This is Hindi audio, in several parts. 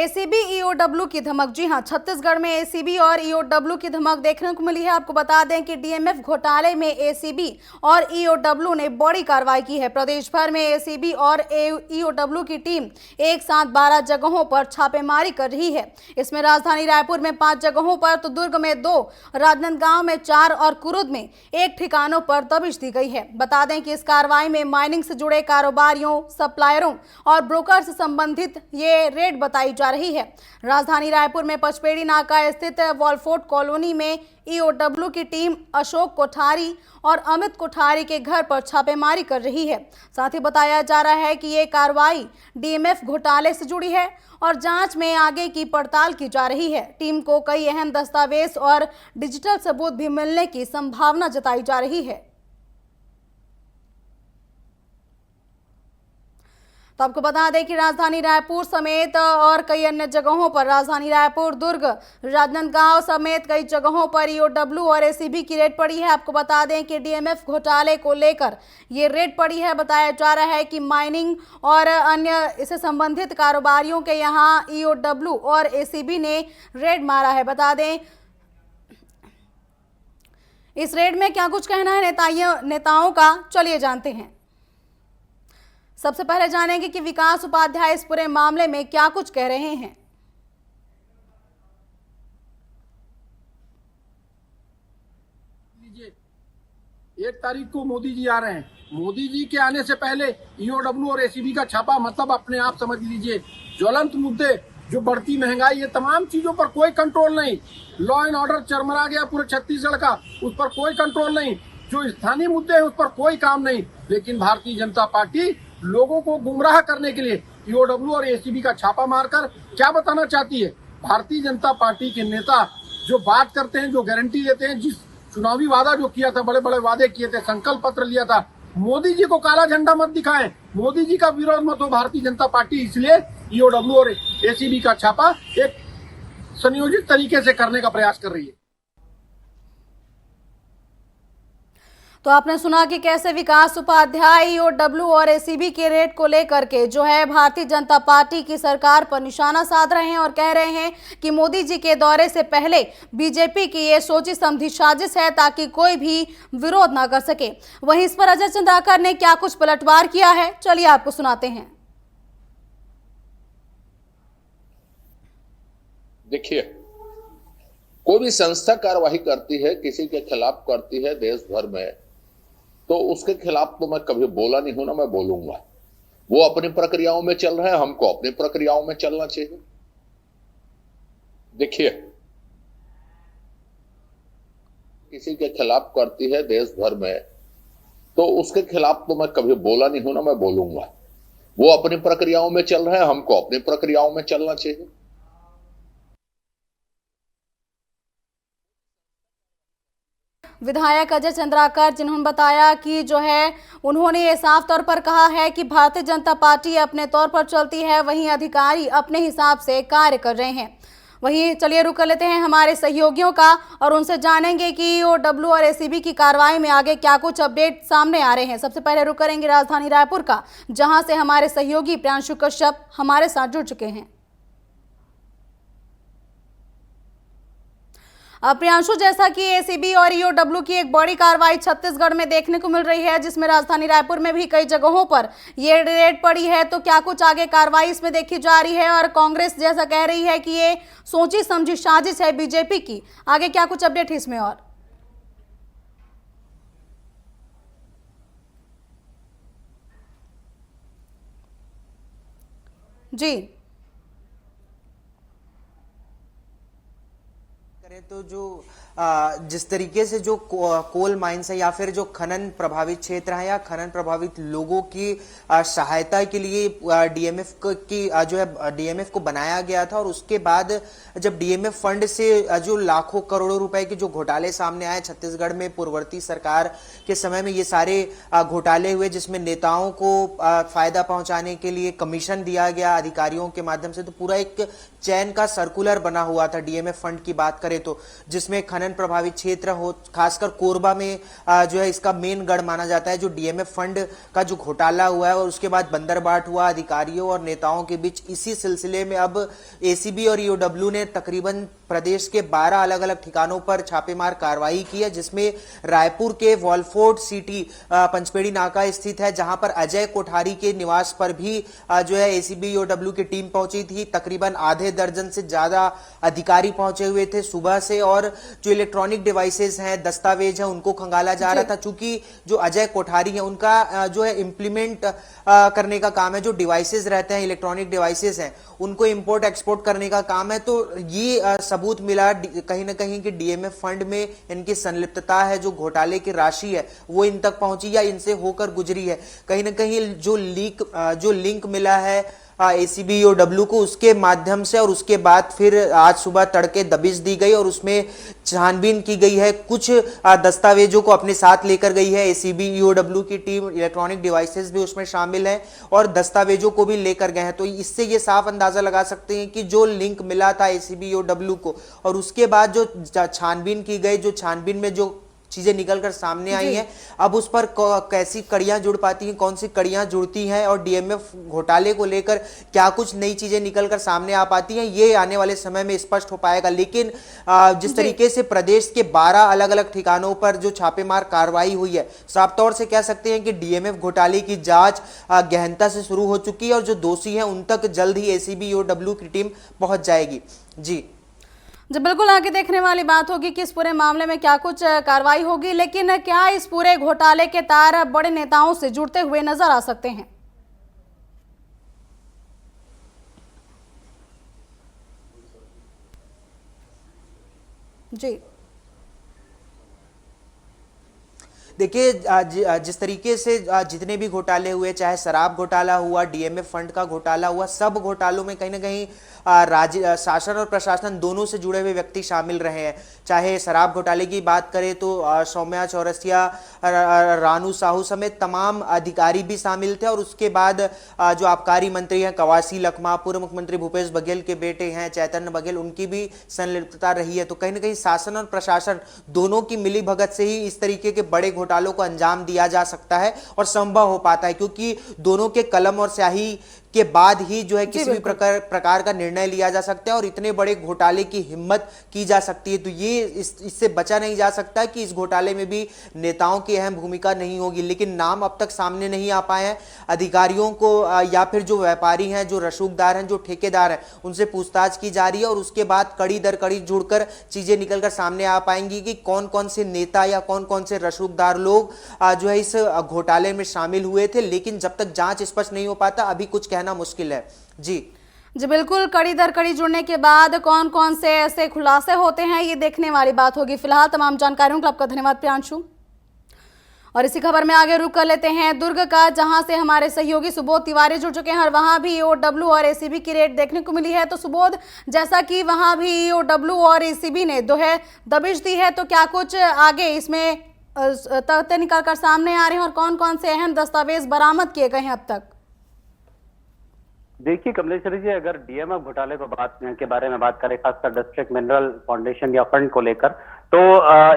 एसीबी ईओडब्ल्यू की धमक। जी हां, छत्तीसगढ़ में एसीबी और ईओडब्ल्यू की धमक देखने को मिली है। आपको बता दें कि डीएमएफ घोटाले में एसीबी और ईओडब्ल्यू ने बड़ी कार्रवाई की है। प्रदेश भर में एसीबी और ईओडब्ल्यू की टीम एक साथ 12 जगहों पर छापेमारी कर रही है। इसमें राजधानी रायपुर में 5 जगहों पर, तो दुर्ग में 2, राजनांदगांव में 4 और कुरुद में 1 ठिकानों पर दबिश दी गई है। बता दें कि इस कार्रवाई में माइनिंग से जुड़े कारोबारियों, सप्लायरों और ब्रोकर से संबंधित ये रेड बताई जा रही है। राजधानी रायपुर में पचपेड़ी नाका स्थित वॉलफोर्ट कॉलोनी में ईओडब्ल्यू की टीम अशोक कोठारी और अमित कोठारी के घर पर छापेमारी कर रही है। साथ ही बताया जा रहा है कि ये कार्रवाई डीएमएफ घोटाले से जुड़ी है और जांच में आगे की पड़ताल की जा रही है। टीम को कई अहम दस्तावेज और डिजिटल सबूत भी मिलने की संभावना जताई जा रही है। तो आपको बता दें कि राजधानी रायपुर समेत और कई अन्य जगहों पर, राजधानी रायपुर, दुर्ग, राजनांदगांव समेत कई जगहों पर ईओडब्ल्यू और एसीबी की रेड पड़ी है। आपको बता दें कि डीएमएफ घोटाले को लेकर ये रेड पड़ी है। बताया जा रहा है कि माइनिंग और अन्य इससे संबंधित कारोबारियों के यहाँ ईओडब्ल्यू और एसीबी ने रेड मारा है। बता दें इस रेड में क्या कुछ कहना है नेताओं का, चलिए जानते हैं। सबसे पहले जानेंगे कि विकास उपाध्याय इस पूरे मामले में क्या कुछ कह रहे हैं। 1 तारीख को मोदी जी आ रहे हैं। मोदी जी के आने से पहले ईओडब्ल्यू और एसीबी का छापा, मतलब अपने आप समझ लीजिए ज्वलंत मुद्दे, जो बढ़ती महंगाई, ये तमाम चीजों पर कोई कंट्रोल नहीं। लॉ एंड ऑर्डर चरमरा गया पूरे छत्तीसगढ़ का, उस पर कोई कंट्रोल नहीं। जो स्थानीय मुद्दे हैं उस पर कोई काम नहीं। लेकिन भारतीय जनता पार्टी लोगों को गुमराह करने के लिए ईओडब्ल्यू और एसीबी का छापा मारकर क्या बताना चाहती है? भारतीय जनता पार्टी के नेता जो बात करते हैं, जो गारंटी देते हैं, जिस चुनावी वादा जो किया था, बड़े बड़े वादे किए थे, संकल्प पत्र लिया था, मोदी जी को काला झंडा मत दिखाएं, मोदी जी का विरोध मत हो। भारतीय जनता पार्टी इसलिए ईओडब्ल्यू और एसीबी का छापा एक संयोजित तरीके से करने का प्रयास कर रही है। तो आपने सुना कि कैसे विकास उपाध्याय ईओडब्ल्यू और एसीबी के रेड को लेकर के जो है भारतीय जनता पार्टी की सरकार पर निशाना साध रहे हैं और कह रहे हैं कि मोदी जी के दौरे से पहले बीजेपी की ये सोची समझी साजिश है ताकि कोई भी विरोध ना कर सके। वहीं इस पर अजय चंद्राकर ने क्या कुछ पलटवार किया है, चलिए आपको सुनाते हैं। देखिए, कोई भी संस्था कार्रवाई करती है, किसी के खिलाफ करती है देश भर में, तो उसके खिलाफ तो मैं कभी बोला नहीं हूं, ना मैं बोलूंगा। वो अपनी प्रक्रियाओं में चल रहे हैं, हमको अपनी प्रक्रियाओं में चलना चाहिए। देखिए, किसी के खिलाफ करती है देश भर में, तो उसके खिलाफ तो मैं कभी बोला नहीं हूं, ना मैं बोलूंगा। वो अपनी प्रक्रियाओं में चल रहे हैं, हमको अपनी प्रक्रियाओं में चलना चाहिए। विधायक अजय चंद्राकर, जिन्होंने बताया कि जो है उन्होंने ये साफ तौर पर कहा है कि भारतीय जनता पार्टी अपने तौर पर चलती है, वहीं अधिकारी अपने हिसाब से कार्य कर रहे हैं। वहीं चलिए रुक कर लेते हैं हमारे सहयोगियों का और उनसे जानेंगे कि ईओडब्ल्यू और एसीबी की कार्रवाई में आगे क्या कुछ अपडेट सामने आ रहे हैं। सबसे पहले रुक करेंगे राजधानी रायपुर का, जहां से हमारे सहयोगी प्रियांशु कश्यप हमारे साथ जुड़ चुके हैं। प्रियांशु, जैसा कि एसीबी और ईओडब्ल्यू की एक बड़ी कार्रवाई छत्तीसगढ़ में देखने को मिल रही है, जिसमें राजधानी रायपुर में भी कई जगहों पर ये रेड पड़ी है, तो क्या कुछ आगे कार्रवाई इसमें देखी जा रही है? और कांग्रेस जैसा कह रही है कि ये सोची समझी साजिश है बीजेपी की, आगे क्या कुछ अपडेट है इसमें? और जी तो जो जिस तरीके से जो कोल माइंस है या फिर जो खनन प्रभावित क्षेत्र है या खनन प्रभावित लोगों की सहायता के लिए डीएमएफ की जो है डीएमएफ को बनाया गया था, और उसके बाद जब डीएमएफ फंड से जो लाखों करोड़ों रुपए के जो घोटाले सामने आए छत्तीसगढ़ में पूर्ववर्ती सरकार के समय में, ये सारे घोटाले हुए जिसमें नेताओं को फायदा पहुंचाने के लिए कमीशन दिया गया अधिकारियों के माध्यम से, तो पूरा एक चैन का सर्कुलर बना हुआ था डीएमएफ फंड की बात करें तो। जिसमें खनन प्रभावित क्षेत्र हो, खासकर कोरबा में जो है इसका मेन गढ़ माना जाता है, जो डीएमएफ फंड का जो घोटाला हुआ है और उसके बाद बंदरबाट हुआ अधिकारियों और नेताओं के बीच। इसी सिलसिले में अब एसीबी और ईओडब्ल्यू ने तकरीबन प्रदेश के 12 अलग अलग ठिकानों पर छापेमार कार्रवाई की है, जिसमें रायपुर के वॉलफोर्ड सिटी पंचपेड़ी नाका स्थित है, जहां पर अजय कोठारी के निवास पर भी जो है एसीबी ईओडब्ल्यू की टीम पहुंची थी। तकरीबन आधे दर्जन से ज्यादा अधिकारी पहुंचे हुए थे सुबह से, और जो इलेक्ट्रॉनिक डिवाइसेस हैं, दस्तावेज हैं, उनको खंगाला जा रहा था। चूंकि जो अजय कोठारी है उनका जो है इंप्लीमेंट करने का काम है, जो डिवाइसेस रहते हैं, इलेक्ट्रॉनिक डिवाइसेस हैं, उनको इंपोर्ट एक्सपोर्ट करने का काम है। तो ये सबूत मिला कहीं ना कहीं कि डीएमएफ फंड में इनकी संलिप्तता है, जो घोटाले की राशि है वो इन तक पहुंची या इनसे होकर गुजरी है। कहीं ना कहीं जो लिंक मिला है एसीबी ईओडब्ल्यू को, उसके माध्यम से, और उसके बाद फिर आज सुबह तड़के दबिश दी गई और उसमें छानबीन की गई है। कुछ दस्तावेजों को अपने साथ लेकर गई है एसीबी ईओडब्ल्यू की टीम, इलेक्ट्रॉनिक डिवाइसेस भी उसमें शामिल हैं और दस्तावेजों को भी लेकर गए हैं। तो इससे ये साफ अंदाजा लगा सकते हैं कि जो लिंक मिला था एसीबी ईओडब्ल्यू को और उसके बाद जो छानबीन की गई, जो छानबीन में जो चीजें निकलकर सामने आई हैं, अब उस पर कैसी कड़ियां जुड़ पाती हैं, कौन सी कड़ियां जुड़ती हैं और डीएमएफ घोटाले को लेकर क्या कुछ नई चीजें निकलकर सामने आ पाती हैं, ये आने वाले समय में स्पष्ट हो पाएगा। लेकिन जिस तरीके से प्रदेश के 12 अलग अलग ठिकानों पर जो छापेमार कार्रवाई हुई है, साफ तौर से कह सकते हैं कि डीएमएफ घोटाले की जांच गहनता से शुरू हो चुकी है और जो दोषी हैं उन तक जल्द ही एसीबी ईओडब्ल्यू की टीम पहुंच जाएगी। जी बिल्कुल, आगे देखने वाली बात होगी कि इस पूरे मामले में क्या कुछ कार्रवाई होगी। लेकिन क्या इस पूरे घोटाले के तार बड़े नेताओं से जुड़ते हुए नजर आ सकते हैं? जी देखिए, जिस तरीके से जितने भी घोटाले हुए, चाहे शराब घोटाला हुआ, डीएमएफ फंड का घोटाला हुआ, सब घोटालों में कहीं ना कहीं राज्य शासन और प्रशासन दोनों से जुड़े हुए व्यक्ति शामिल रहे हैं। चाहे शराब घोटाले की बात करें तो सौम्या चौरसिया, रानू साहू समेत तमाम अधिकारी भी शामिल थे और उसके बाद जो आबकारी मंत्री हैं कवासी लखमा, पूर्व मुख्यमंत्री भूपेश बघेल के बेटे हैं चैतन्य बघेल, उनकी भी संलिप्तता रही है। तो कहीं ना कहीं शासन और प्रशासन दोनों की मिली भगत से ही इस तरीके के बड़े घोटालों को अंजाम दिया जा सकता है और संभव हो पाता है, क्योंकि दोनों के कलम और स्याही के बाद ही जो है किसी भी प्रकार का निर्णय लिया जा सकता है और इतने बड़े घोटाले की हिम्मत की जा सकती है। तो ये इससे बचा नहीं जा सकता कि इस घोटाले में भी नेताओं की अहम भूमिका नहीं होगी। लेकिन नाम अब तक सामने नहीं आ पाए हैं। अधिकारियों को या फिर जो व्यापारी हैं, जो रसूखदार हैं, जो ठेकेदार हैं, उनसे पूछताछ की जा रही है और उसके बाद कड़ी दर कड़ी जुड़कर चीजें निकलकर सामने आ पाएंगी कि कौन कौन से नेता या कौन कौन से रसूखदार लोग जो है इस घोटाले में शामिल हुए थे। लेकिन जब तक जांच स्पष्ट नहीं हो पाता, अभी कुछ कहना मुश्किल है। जी बिल्कुल, कड़ी दर कड़ी जुड़ने के बाद कौन कौन से ऐसे खुलासे होते हैं, ये देखने वाली बात होगी। फिलहाल तमाम जानकारियों के लिए आपका धन्यवाद प्रियांशु। और इसी खबर में आगे रुक कर लेते हैं दुर्ग का, जहां से हमारे सहयोगी सुबोध तिवारी जुड़ चुके हैं और वहां भी ईओडब्ल्यू और एसीबी की रेड देखने को मिली है। तो सुबोध, जैसा कि वहां भी ईओडब्ल्यू और एसीबी ने जो है दबिश दी है, तो क्या कुछ आगे इसमें तथ्य निकलकर सामने आ रहे हैं और कौन कौन से अहम दस्तावेज बरामद किए गए हैं अब तक? देखिए कमलेश्वरी जी, अगर डीएमएफ घोटाले के बारे में बात करें, खासकर डिस्ट्रिक्ट मिनरल फाउंडेशन या फंड को लेकर, तो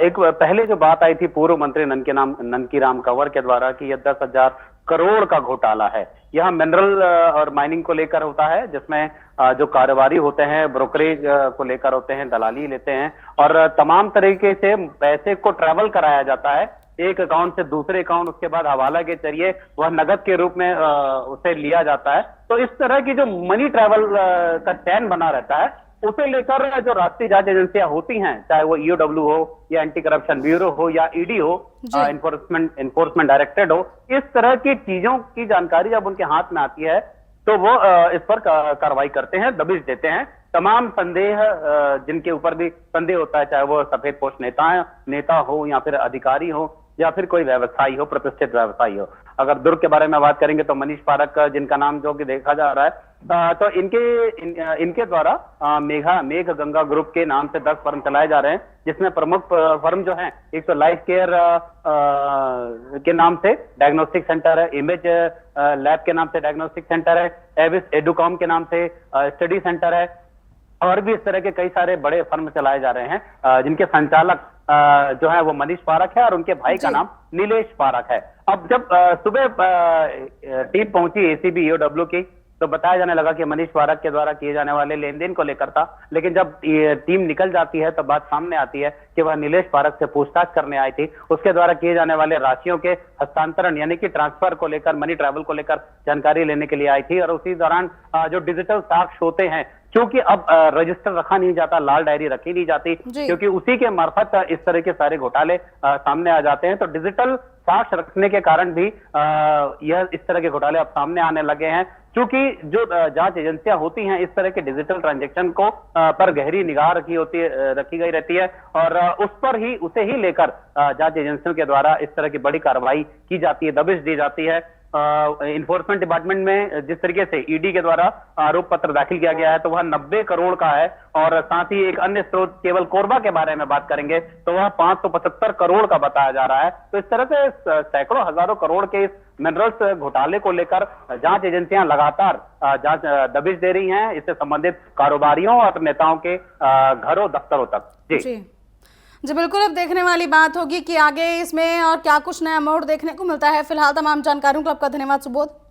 एक पहले जो बात आई थी पूर्व मंत्री ननकी राम कंवर के द्वारा कि यह 10,000 करोड़ का घोटाला है। यह मिनरल और माइनिंग को लेकर होता है, जिसमें जो कारोबारी होते हैं ब्रोकरेज को लेकर होते हैं, दलाली लेते हैं और तमाम तरीके से पैसे को ट्रैवल कराया जाता है एक अकाउंट से दूसरे अकाउंट, उसके बाद हवाला के जरिए वह नगद के रूप में उसे लिया जाता है। तो इस तरह की जो मनी ट्रैवल का चैन बना रहता है, उसे लेकर जो राष्ट्रीय जांच एजेंसियां होती हैं, चाहे वो ईओडब्ल्यू हो या एंटी करप्शन ब्यूरो हो या ईडी हो, इन्फोर्समेंट डायरेक्टरेट हो, इस तरह की चीजों की जानकारी जब उनके हाथ में आती है तो वो इस पर कार्रवाई करते हैं, दबिश देते हैं। तमाम संदेह जिनके ऊपर भी संदेह होता है, चाहे वो सफेद पोस्ट नेता हो या फिर अधिकारी हो या फिर कोई व्यवसायी हो, प्रतिष्ठित व्यवसायी हो। अगर दुर्ग के बारे में बात करेंगे तो मनीष पारक, जिनका नाम जो कि देखा जा रहा है, तो इनके द्वारा मेघ गंगा ग्रुप के नाम से 10 फर्म चलाए जा रहे हैं, जिसमें प्रमुख फर्म जो हैं, एक तो लाइफ केयर के नाम से डायग्नोस्टिक सेंटर है, इमेज लैब के नाम से डायग्नोस्टिक सेंटर है, एविस एडुकॉम के नाम से स्टडी सेंटर है और भी इस तरह के कई सारे बड़े फर्म चलाए जा रहे हैं, जिनके संचालक जो है वो मनीष पारख है और उनके भाई का नाम नीलेश पारख है। अब जब सुबह टीम पहुंची एसीबी ईओडब्ल्यू की, तो बताया जाने लगा कि मनीष पारख के द्वारा किए जाने वाले लेन देन को लेकर था, लेकिन जब ये टीम निकल जाती है तो बात सामने आती है कि वह नीलेश पारख से पूछताछ करने आई थी, उसके द्वारा किए जाने वाले राशियों के हस्तांतरण यानी कि ट्रांसफर को लेकर, मनी ट्रैवल को लेकर जानकारी लेने के लिए आई थी। और उसी दौरान जो डिजिटल साक्ष्य होते हैं, क्योंकि अब रजिस्टर रखा नहीं जाता, लाल डायरी रखी नहीं जाती, क्योंकि उसी के मार्फत इस तरह के सारे घोटाले सामने आ जाते हैं, तो डिजिटल साक्ष्य रखने के कारण भी यह इस तरह के घोटाले अब सामने आने लगे हैं। क्योंकि जो जांच एजेंसियां होती हैं, इस तरह के डिजिटल ट्रांजैक्शन को पर गहरी निगाह रखी गई रहती है, और उसे ही लेकर जांच एजेंसियों के द्वारा इस तरह की बड़ी कार्रवाई की जाती है, दबिश दी जाती है। इन्फोर्समेंट डिपार्टमेंट में जिस तरीके से ईडी के द्वारा आरोप पत्र दाखिल किया गया है, तो वह 90 करोड़ का है, और साथ ही एक अन्य स्रोत केवल कोरबा के बारे में बात करेंगे तो वह 575 करोड़ का बताया जा रहा है। तो इस तरह से सैकड़ों हजारों करोड़ के इस मिनरल्स घोटाले को लेकर जांच एजेंसियां लगातार जांच दबिश दे रही हैं, इससे संबंधित कारोबारियों और नेताओं के घरों दफ्तरों तक। जी बिल्कुल, अब देखने वाली बात होगी कि आगे इसमें और क्या कुछ नया मोड़ देखने को मिलता है। फिलहाल तमाम जानकारियों को आपका धन्यवाद सुबोध।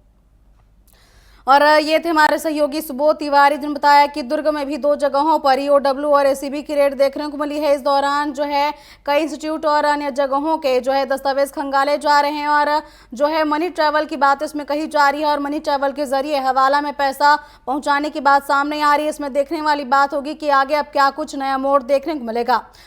और ये थे हमारे सहयोगी सुबोध तिवारी, जिन्होंने बताया कि दुर्ग में भी 2 जगहों पर ईओडब्ल्यू और एसीबी की रेड देखने को मिली है। इस दौरान जो है कई इंस्टीट्यूट और अन्य जगहों के जो है दस्तावेज खंगाले जा रहे हैं, और जो है मनी ट्रैवल की बात इसमें कही जा रही है, और मनी ट्रैवल के जरिए हवाला में पैसा पहुंचाने की बात सामने आ रही है। इसमें देखने वाली बात होगी कि आगे अब क्या कुछ नया मोड़ देखने को मिलेगा।